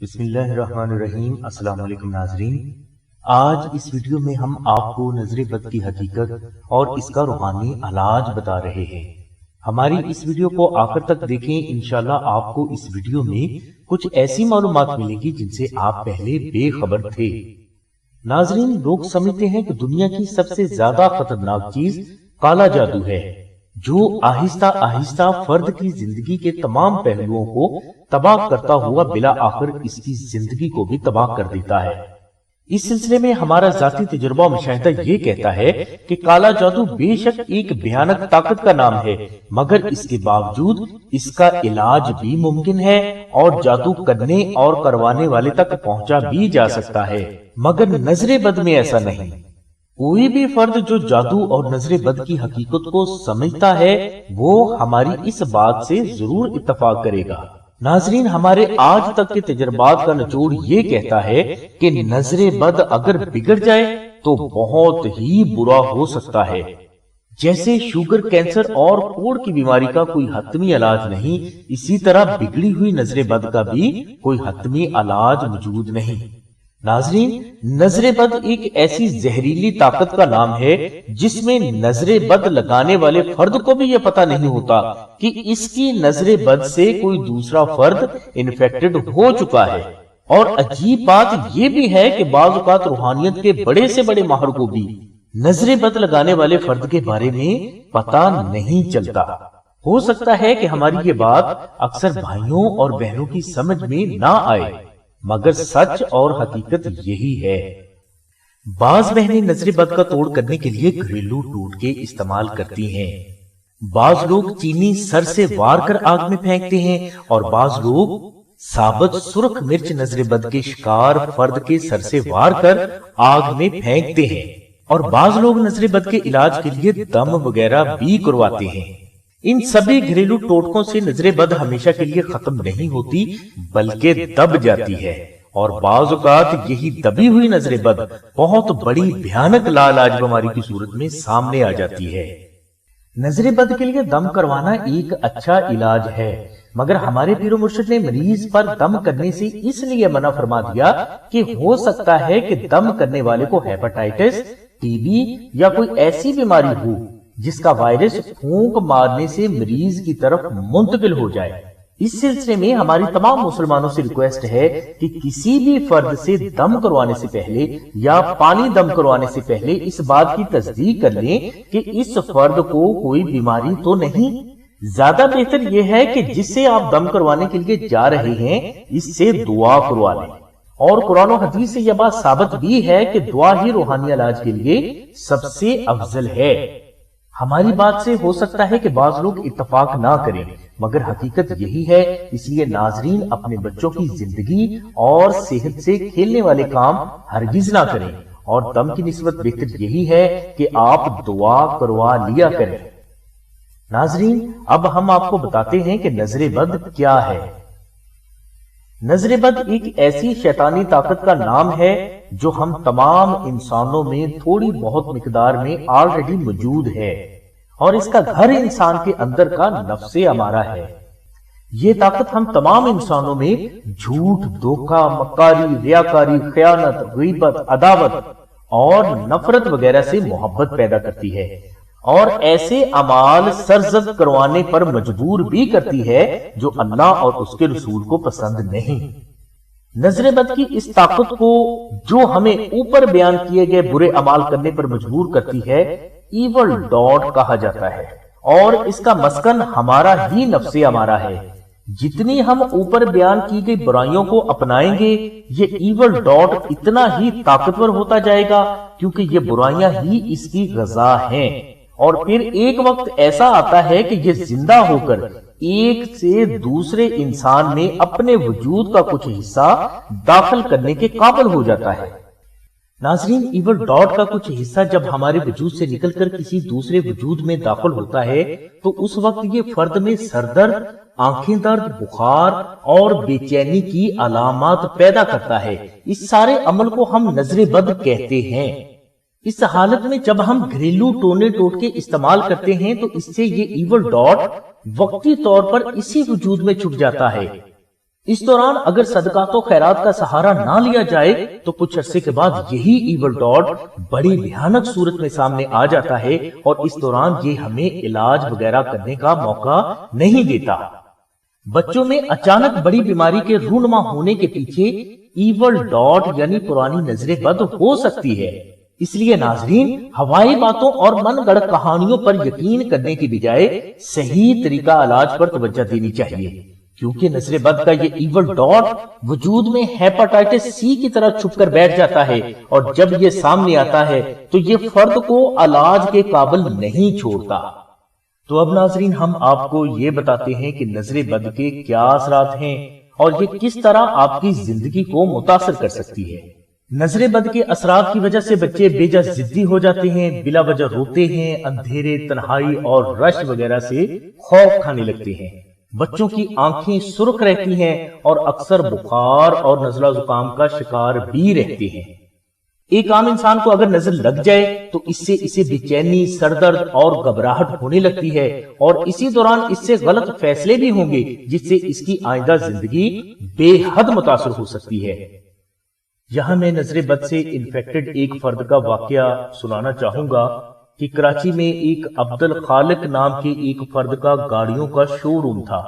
بسم اللہ الرحمن الرحیم۔ السلام علیکم ناظرین، آج اس ویڈیو میں ہم آپ کو نظر بد کی حقیقت اور اس کا روحانی علاج بتا رہے ہیں۔ ہماری اس ویڈیو کو آخر تک دیکھیں، انشاءاللہ آپ کو اس ویڈیو میں کچھ ایسی معلومات ملے گی جن سے آپ پہلے بے خبر تھے۔ ناظرین، لوگ سمجھتے ہیں کہ دنیا کی سب سے زیادہ خطرناک چیز کالا جادو ہے، جو آہستہ آہستہ فرد کی زندگی کے تمام پہلوؤں کو تباہ کرتا ہوا بلا آخر اس کی زندگی کو بھی تباہ کر دیتا ہے۔ اس سلسلے میں ہمارا ذاتی تجربہ مشاہدہ یہ کہتا ہے کہ کالا جادو بے شک ایک بھیانک طاقت کا نام ہے، مگر اس کے باوجود اس کا علاج بھی ممکن ہے اور جادو کرنے اور کروانے والے تک پہنچا بھی جا سکتا ہے، مگر نظر بد میں ایسا نہیں۔ کوئی بھی فرد جو جادو اور نظر بد کی حقیقت کو سمجھتا ہے وہ ہماری اس بات سے ضرور اتفاق کرے گا۔ ناظرین، ہمارے آج تک کے تجربات کا نچوڑ یہ کہتا ہے کہ نظر بد اگر بگڑ جائے تو بہت ہی برا ہو سکتا ہے۔ جیسے شوگر، کینسر اور کوڑ کی بیماری کا کوئی حتمی علاج نہیں، اسی طرح بگڑی ہوئی نظر بد کا بھی کوئی حتمی علاج موجود نہیں۔ ناظرین، نظر بد ایک ایسی زہریلی طاقت کا نام ہے جس میں نظر بد لگانے والے فرد کو بھی یہ پتہ نہیں ہوتا کہ اس کی نظر بد سے کوئی دوسرا فرد انفیکٹڈ ہو چکا ہے۔ اور عجیب بات یہ بھی ہے کہ بعض اوقات روحانیت کے بڑے سے بڑے ماہر کو بھی نظر بد لگانے والے فرد کے بارے میں پتہ نہیں چلتا۔ ہو سکتا ہے کہ ہماری یہ بات اکثر بھائیوں اور بہنوں کی سمجھ میں نہ آئے، مگر سچ اور حقیقت یہی ہے۔ بعض بہنیں نظر بد کا توڑ کرنے کے لیے گھریلو ٹوٹکے استعمال کرتی ہیں، بعض لوگ چینی سر سے وار کر آگ میں پھینکتے ہیں، اور بعض لوگ ثابت سرخ مرچ نظر بد کے شکار فرد کے سر سے وار کر آگ میں پھینکتے ہیں، اور بعض لوگ نظر بد کے علاج کے لیے دم وغیرہ بھی کرواتے ہیں۔ ان سبھی گھریلو ٹوٹکوں سے نظر بد ہمیشہ کے لیے ختم نہیں ہوتی بلکہ دب جاتی ہے، اور بعض اوقات یہی دبی ہوئی نظر بد بہت بڑی بھیانک لاعلاج بیماری کی صورت میں سامنے آ جاتی ہے۔ نظر بد کے لیے دم کروانا ایک اچھا علاج ہے، مگر ہمارے پیر و مرشد نے مریض پر دم کرنے سے اس لیے منع فرما دیا کہ ہو سکتا ہے کہ دم کرنے والے کو ہیپاٹائٹس، ٹی بی یا کوئی ایسی بیماری ہو جس کا وائرس پھونک مارنے سے مریض کی طرف منتقل ہو جائے۔ اس سلسلے میں ہماری تمام مسلمانوں سے ریکویسٹ ہے کہ کسی بھی فرد سے دم کروانے سے پہلے یا پانی دم کروانے سے پہلے اس بات کی تصدیق کر لیں کہ اس فرد کو کوئی بیماری تو نہیں۔ زیادہ بہتر یہ ہے کہ جس سے آپ دم کروانے کے لیے جا رہے ہیں اس سے دعا کروا لیں، اور قرآن و حدیث سے یہ بات ثابت بھی ہے کہ دعا ہی روحانی علاج کے لیے سب سے افضل ہے۔ ہماری بات سے ہو سکتا ہے کہ بعض لوگ اتفاق نہ کریں، مگر حقیقت یہی ہے، اس لیے ناظرین اپنے بچوں کی زندگی اور صحت سے کھیلنے والے کام ہرگز نہ کریں، اور دم کی نسبت بہتر یہی ہے کہ آپ دعا کروا لیا کریں۔ ناظرین، اب ہم آپ کو بتاتے ہیں کہ نظر بد کیا ہے۔ نظر بد ایک ایسی شیطانی طاقت کا نام ہے جو ہم تمام انسانوں میں تھوڑی بہت مقدار میں آلریڈی موجود ہے، اور اس کا گھر انسان کے اندر کا نفس امارہ ہے۔ یہ طاقت ہم تمام انسانوں میں جھوٹ، دھوکہ، مکاری، ریاکاری، خیانت، غیبت، عداوت اور نفرت وغیرہ سے محبت پیدا کرتی ہے، اور ایسے اعمال سرزد کروانے پر مجبور بھی کرتی ہے جو اللہ اور اس کے رسول کو پسند نہیں۔ نظر بد کی اس طاقت کو جو ہمیں اوپر بیان کیے گئے برے اعمال کرنے پر مجبور کرتی ہے، ایول ڈاٹ کہا جاتا ہے، اور اس کا مسکن ہمارا ہی نفس ہمارا ہے۔ جتنی ہم اوپر بیان کی گئی برائیوں کو اپنائیں گے، یہ ایول ڈاٹ اتنا ہی طاقتور ہوتا جائے گا، کیونکہ یہ برائیاں ہی اس کی غذا ہیں۔ اور پھر ایک وقت ایسا آتا ہے کہ یہ زندہ ہو کر ایک سے دوسرے انسان میں اپنے وجود کا کچھ حصہ داخل کرنے کے قابل ہو جاتا ہے۔ ناظرین، ایول ڈاٹ کا کچھ حصہ جب ہمارے وجود سے نکل کر کسی دوسرے وجود میں داخل ہوتا ہے تو اس وقت یہ فرد میں سر درد، آنکھیں درد، بخار اور بے چینی کی علامات پیدا کرتا ہے۔ اس سارے عمل کو ہم نظر بد کہتے ہیں۔ اس حالت میں جب ہم گھریلو ٹونے ٹوٹکے استعمال کرتے ہیں تو اس سے یہ ایول ڈاٹ وقتی طور پر اسی وجود میں چھپ جاتا ہے۔ اس دوران اگر صدقات و خیرات کا سہارا نہ لیا جائے تو کچھ عرصے کے بعد یہی ایول ڈاٹ بڑی بھیانک صورت میں سامنے آ جاتا ہے اور اس دوران یہ ہمیں علاج وغیرہ کرنے کا موقع نہیں دیتا۔ بچوں میں اچانک بڑی بیماری کے رونما ہونے کے پیچھے ایول ڈاٹ یعنی پرانی نظر بد ہو سکتی ہے۔ اس لیے ناظرین، ہوائی باتوں اور من گڑھ کہانیوں پر یقین کرنے کی بجائے صحیح طریقہ علاج پر توجہ دینی چاہیے، کیونکہ نظر بد کا یہ ایول ڈاٹ وجود میں ہیپاٹائٹس سی کی طرح چھپ کر بیٹھ جاتا ہے، اور جب یہ سامنے آتا ہے تو یہ فرد کو علاج کے قابل نہیں چھوڑتا۔ تو اب ناظرین، ہم آپ کو یہ بتاتے ہیں کہ نظر بد کے کیا اثرات ہیں اور یہ کس طرح آپ کی زندگی کو متاثر کر سکتی ہے۔ نظر بد کے اثرات کی وجہ سے بچے بے جا ضدی ہو جاتے ہیں، بلا وجہ روتے ہیں، اندھیرے، تنہائی اور رش وغیرہ سے خوف کھانے لگتے ہیں۔ بچوں کی آنکھیں سرخ رہتی ہیں اور اکثر بخار اور نزلہ زکام کا شکار بھی رہتے ہیں۔ ایک عام انسان کو اگر نظر لگ جائے تو اسے بے چینی، سر درد اور گھبراہٹ ہونے لگتی ہے، اور اسی دوران اس سے غلط فیصلے بھی ہوں گے جس سے اس کی آئندہ زندگی بے حد متاثر ہو سکتی ہے۔ یہاں میں نظر بد سے انفیکٹڈ ایک فرد کا واقعہ سنانا چاہوں گا کہ کراچی میں ایک عبد الخالق نام کے ایک فرد کا گاڑیوں کا شو روم تھا۔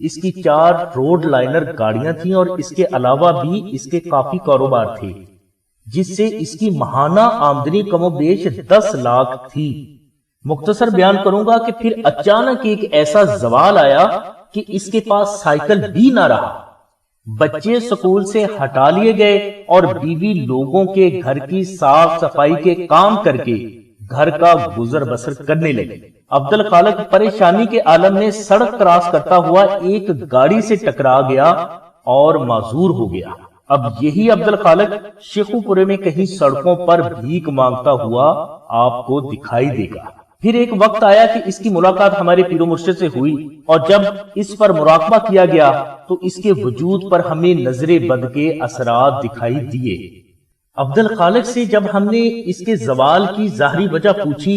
اس کی 4 روڈ لائنر گاڑیاں تھیں اور اس کے علاوہ بھی اس کے کافی کاروبار تھے، جس سے اس کی ماہانہ آمدنی کم و بیش 10 لاکھ تھی۔ مختصر بیان کروں گا کہ پھر اچانک ایک ایسا زوال آیا کہ اس کے پاس سائیکل بھی نہ رہا۔ بچے سکول سے ہٹا لیے گئے اور بیوی لوگوں کے گھر کی صاف صفائی کے کام کر کے گھر کا گزر بسر کرنے لگی۔ عبد الخالق پریشانی کے عالم میں سڑک کراس کرتا ہوا ایک گاڑی سے ٹکرا گیا اور معذور ہو گیا۔ اب یہی عبد الخالق شیخو پورے میں کہیں سڑکوں پر بھیک مانگتا ہوا آپ کو دکھائی دے گا۔ پھر ایک وقت آیا کہ اس کی ملاقات ہمارے پیر و مرشد سے ہوئی، اور جب اس پر مراقبہ کیا گیا تو اس کے وجود پر ہمیں نظر بد کے اثرات دکھائی دیے۔ عبد الخالق سے جب ہم نے اس کے زوال کی ظاہری وجہ پوچھی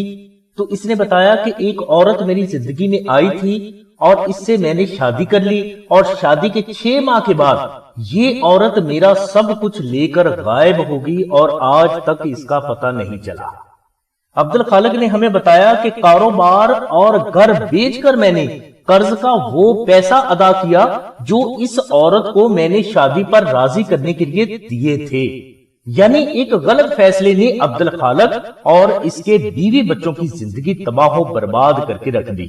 تو اس نے بتایا کہ ایک عورت میری زندگی میں آئی تھی اور اس سے میں نے شادی کر لی، اور شادی کے 6 ماہ کے بعد یہ عورت میرا سب کچھ لے کر غائب ہوگی اور آج تک اس کا پتہ نہیں چلا۔ عبد الخالق نے ہمیں بتایا کہ کاروبار اور گھر بیچ کر میں نے قرض کا وہ پیسہ ادا کیا جو اس عورت کو میں نے شادی پر راضی کرنے کے لیے دیے تھے۔ یعنی ایک غلط فیصلے نے عبد الخالق اور اس کے بیوی بچوں کی زندگی تباہ و برباد کر کے رکھ دی۔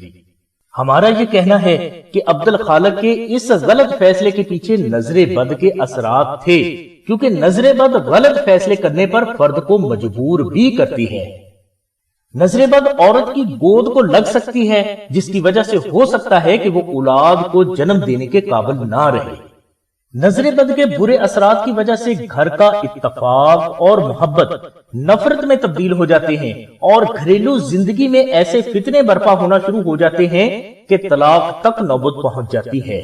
ہمارا یہ کہنا ہے کہ عبد الخالق کے اس غلط فیصلے کے پیچھے نظر بد کے اثرات تھے، کیونکہ نظر بد غلط فیصلے کرنے پر فرد کو مجبور بھی کرتی ہے۔ نظر بد عورت کی گود کو لگ سکتی ہے، جس کی وجہ سے ہو سکتا ہے کہ وہ اولاد کو جنم دینے کے قابل نہ رہے۔ نظر بد کے برے اثرات کی وجہ سے گھر کا اتفاق اور محبت نفرت میں تبدیل ہو جاتے ہیں، اور گھریلو زندگی میں ایسے فتنے برپا ہونا شروع ہو جاتے ہیں کہ طلاق تک نوبت پہنچ جاتی ہے۔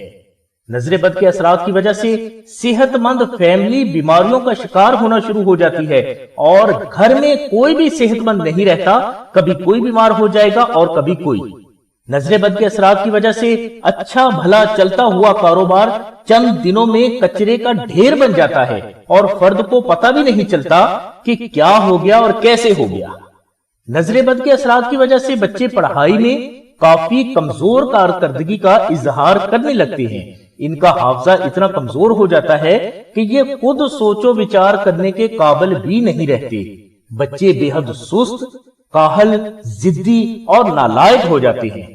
نظر بد کے اثرات کی وجہ سے صحت مند فیملی بیماریوں کا شکار ہونا شروع ہو جاتی ہے، اور گھر میں کوئی بھی صحت مند نہیں رہتا، کبھی کوئی بیمار ہو جائے گا اور کبھی کوئی۔ نظر بد کے اثرات کی وجہ سے اچھا بھلا چلتا ہوا کاروبار چند دنوں میں کچرے کا ڈھیر بن جاتا ہے، اور فرد کو پتہ بھی نہیں چلتا کہ کیا ہو گیا اور کیسے ہو گیا۔ نظر بد کے اثرات کی وجہ سے بچے پڑھائی میں کافی کمزور کارکردگی کا اظہار کرنے لگتے ہیں۔ ان کا حافظہ اتنا کمزور ہو جاتا ہے کہ یہ خود سوچ و وچار کرنے کے قابل بھی نہیں رہتے۔ بچے بے حد سست، کاہل، ضدی اور نالائق ہو جاتے ہیں۔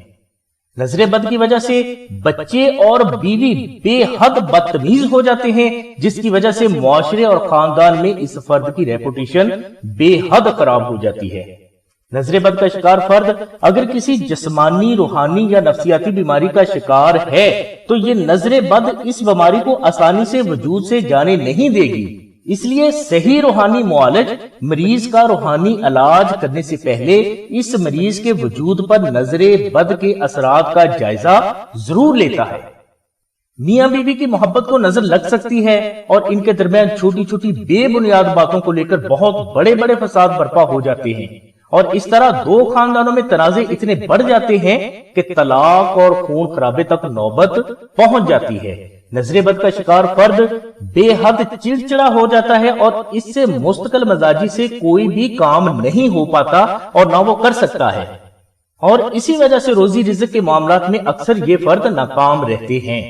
نظر بد کی وجہ سے بچے اور بیوی بے حد بدتمیز ہو جاتے ہیں، جس کی وجہ سے معاشرے اور خاندان میں اس فرد کی ریپوٹیشن بے حد خراب ہو جاتی ہے۔ نظر بد کا شکار فرد اگر کسی جسمانی، روحانی یا نفسیاتی بیماری کا شکار ہے تو یہ نظر بد اس بیماری کو آسانی سے وجود سے جانے نہیں دے گی۔ اس لیے صحیح روحانی معالج مریض کا روحانی علاج کرنے سے پہلے اس مریض کے وجود پر نظر بد کے اثرات کا جائزہ ضرور لیتا ہے۔ میاں بیوی کی محبت کو نظر لگ سکتی ہے، اور ان کے درمیان چھوٹی چھوٹی بے بنیاد باتوں کو لے کر بہت بڑے بڑے فساد برپا ہو جاتے ہیں، اور اس طرح 2 خاندانوں میں تنازع اتنے بڑھ جاتے ہیں کہ طلاق اور خون خرابے تک نوبت پہنچ جاتی ہے۔ نظر بد کا شکار فرد بے حد چڑچڑا ہو جاتا ہے اور اس سے مستقل مزاجی سے کوئی بھی کام نہیں ہو پاتا اور نہ وہ کر سکتا ہے، اور اسی وجہ سے روزی رزق کے معاملات میں اکثر یہ فرد ناکام رہتے ہیں۔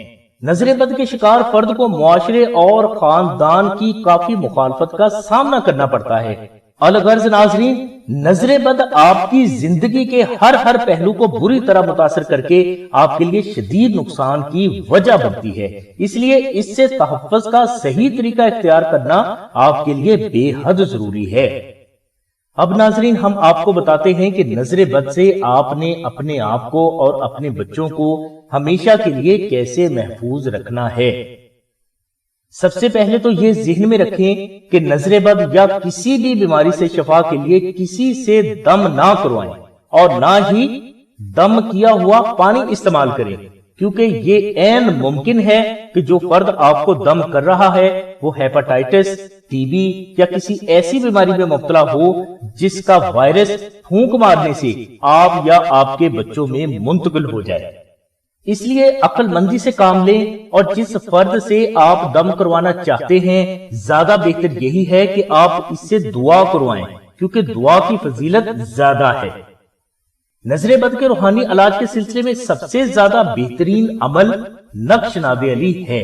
نظر بد کے شکار فرد کو معاشرے اور خاندان کی کافی مخالفت کا سامنا کرنا پڑتا ہے۔ الغرض ناظرین، نظر بد آپ کی زندگی کے ہر پہلو کو بری طرح متاثر کر کے آپ کے لیے شدید نقصان کی وجہ بنتی ہے، اس لیے اس سے تحفظ کا صحیح طریقہ اختیار کرنا آپ کے لیے بے حد ضروری ہے۔ اب ناظرین، ہم آپ کو بتاتے ہیں کہ نظر بد سے آپ نے اپنے آپ کو اور اپنے بچوں کو ہمیشہ کے لیے کیسے محفوظ رکھنا ہے۔ سب سے پہلے تو یہ ذہن میں رکھیں کہ نظر بد یا کسی بھی بیماری سے شفا کے لیے کسی سے دم نہ کروائیں اور نہ ہی دم کیا ہوا پانی استعمال کریں، کیونکہ یہ عین ممکن ہے کہ جو فرد آپ کو دم کر رہا ہے وہ ہیپاٹائٹس، ٹی بی یا کسی ایسی بیماری میں مبتلا ہو جس کا وائرس پھونک مارنے سے آپ یا آپ کے بچوں میں منتقل ہو جائے۔ اس لیے عقل مندی سے کام لیں، اور جس فرد سے آپ دم کروانا چاہتے ہیں زیادہ بہتر یہی ہے کہ آپ اس سے دعا کروائیں، کیونکہ دعا کی فضیلت زیادہ ہے۔ نظر بد کے روحانی علاج کے سلسلے میں سب سے زیادہ بہترین عمل نقش ناد علی ہے۔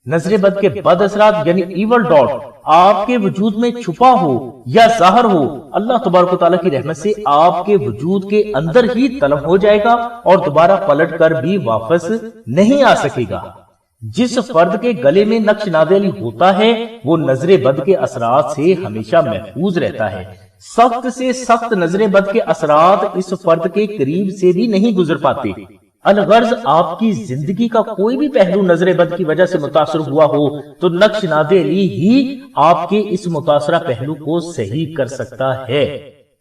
نظر بد کے بد اثرات یعنی ایول ڈاٹ آپ کے وجود میں چھپا ہو یا ظاہر ہو، اللہ تبارک و تعالیٰ کی رحمت سے آپ کے وجود کے اندر ہی طلب ہو جائے گا اور دوبارہ پلٹ کر بھی واپس نہیں آ سکے گا۔ جس فرد کے گلے میں نقش ناد علی ہوتا ہے وہ نظر بد کے اثرات سے ہمیشہ محفوظ رہتا ہے۔ سخت سے سخت نظر بد کے اثرات اس فرد کے قریب سے بھی نہیں گزر پاتے۔ الغرض آپ کی زندگی کا کوئی بھی پہلو نظر بد کی وجہ سے متاثر ہوا ہو تو نقش ناد علی ہی آپ کے اس متاثرہ پہلو کو صحیح کر سکتا ہے۔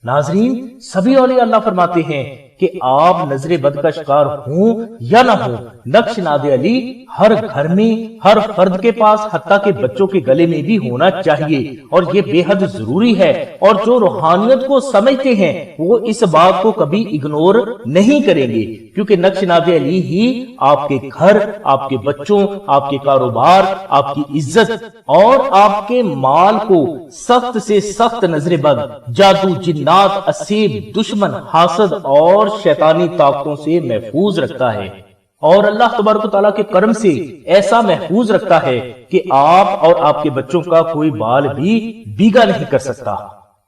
ناظرین، سبھی اولیاء اللہ فرماتے ہیں کہ آپ نظر بد کا شکار ہوں یا نہ ہوں، نقش ناد علی ہر گھر میں ہر فرد کے پاس حتیٰ کہ بچوں کے گلے میں بھی ہونا چاہیے، اور یہ بے حد ضروری ہے۔ اور جو روحانیت کو سمجھتے ہیں وہ اس بات کو کبھی اگنور نہیں کریں گے، کیونکہ نقش ناد علی ہی آپ کے گھر، آپ کے بچوں، آپ کے کاروبار، آپ کی عزت اور آپ کے مال کو سخت سے سخت نظر بد، جادو، جنات، اسیب، دشمن، حاسد اور شیطانی طاقتوں سے محفوظ رکھتا ہے، اور اللہ تبارک و تعالیٰ کے کرم سے ایسا محفوظ رکھتا ہے کہ آپ اور آپ کے بچوں کا کوئی بال بھی بیگا نہیں کر سکتا۔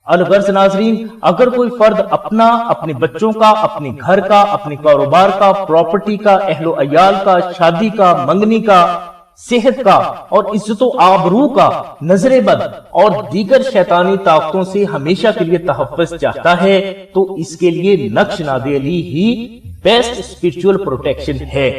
الغرض ناظرین، اگر کوئی فرد اپنا، اپنے بچوں کا، اپنے گھر کا، اپنے کاروبار کا، پراپرٹی کا، اہل و عیال کا، شادی کا، منگنی کا، صحت کا اور عزت و آبرو کا نظر بد اور دیگر شیطانی طاقتوں سے ہمیشہ کے لیے تحفظ چاہتا ہے تو اس کے لیے نقش ناد علی ہی بیسٹ اسپرچول پروٹیکشن ہے،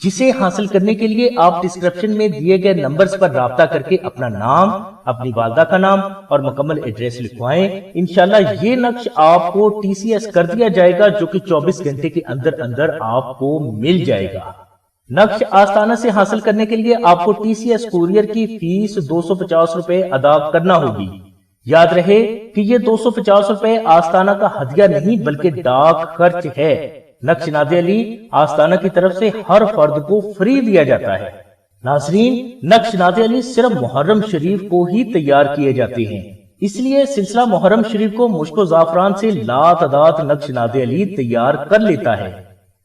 جسے حاصل کرنے کے لیے آپ ڈسکرپشن میں دیے گئے نمبرز پر رابطہ کر کے اپنا نام، اپنی والدہ کا نام اور مکمل ایڈریس لکھوائیں۔ انشاءاللہ یہ نقش آپ کو TCS کر دیا جائے گا، جو کہ 24 گھنٹے کے اندر اندر آپ کو مل جائے گا۔ نقش آستانہ سے حاصل کرنے کے لیے آپ کو TCS کوریئر کی فیس 250 روپے ادا کرنا ہوگی۔ یاد رہے کہ یہ 250 روپے آستانہ کا ہدیہ نہیں بلکہ ڈاک خرچ ہے۔ نقش ناد علی آستانہ کی طرف سے ہر فرد کو فری دیا جاتا ہے۔ ناظرین، نقش ناد علی صرف محرم شریف کو ہی تیار کیے جاتے ہیں، اس لیے سلسلہ محرم شریف کو مشک و زعفران سے لاتعداد نقش ناد علی تیار کر لیتا ہے۔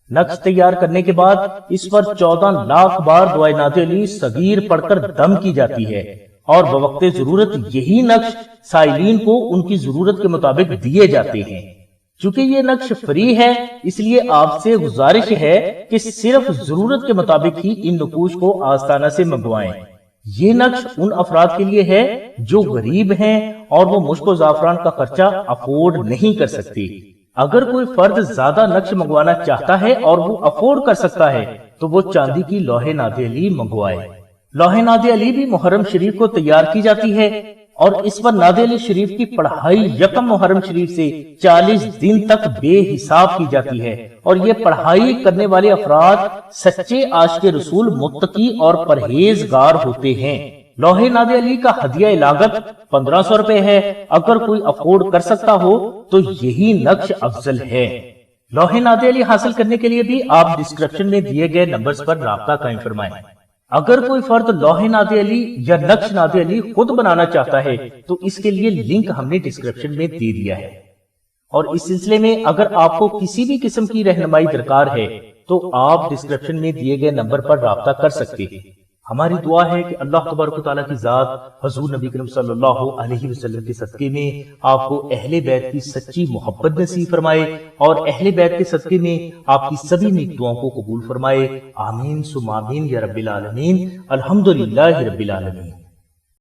نقش تیار کرنے کے بعد اس پر 14 لاکھ بار دعائے ناد علی صغیر پڑھ کر دم کی جاتی ہے، اور بوقت ضرورت یہی نقش سائلین کو ان کی ضرورت کے مطابق دیے جاتے ہیں۔ چونکہ یہ نقش فری ہے، اس لیے آپ سے گزارش ہے کہ صرف ضرورت کے مطابق ہی ان نقوش کو آستانہ سے منگوائیں۔ یہ نقش ان افراد کے لیے ہے جو غریب ہیں اور وہ مشک و زعفران کا خرچہ افورڈ نہیں کر سکتے۔ اگر کوئی فرد زیادہ نقش منگوانا چاہتا ہے اور وہ افورڈ کر سکتا ہے تو وہ چاندی کی لوح ناد علی منگوائے۔ لوح ناد علی بھی محرم شریف کو تیار کی جاتی ہے، اور اس پر ناد علی شریف کی پڑھائی یکم محرم شریف سے 40 دن تک بے حساب کی جاتی ہے، اور یہ پڑھائی کرنے والے افراد سچے عاشق رسول، متقی اور پرہیزگار ہوتے ہیں۔ لوح ناد علی کا ہدیہ لاگت 1500 روپے ہے۔ اگر کوئی افورڈ کر سکتا ہو تو یہی نقش افضل ہے۔ لوح ناد علی حاصل کرنے کے لیے بھی آپ ڈسکرپشن میں دیے گئے نمبرز پر رابطہ قائم فرمائیں۔ اگر کوئی فرد لوح ناد علی یا نقش ناد علی خود بنانا چاہتا ہے تو اس کے لیے لنک ہم نے ڈسکرپشن میں دے دیا ہے، اور اس سلسلے میں اگر آپ کو کسی بھی قسم کی رہنمائی درکار ہے تو آپ ڈسکرپشن میں دیے گئے نمبر پر رابطہ کر سکتے ہیں۔ ہماری دعا ہے کہ اللہ تبارک و تعالیٰ کی ذات حضور نبی کریم صلی اللہ علیہ وسلم کے صدقے میں آپ کو اہل بیت کی سچی محبت نصیب فرمائے، اور اہل بیت کے صدقے میں آپ کی سبھی نیک دعاؤں کو قبول فرمائے۔ آمین ثم آمین یا رب العالمین۔ الحمدللہ رب العالمین۔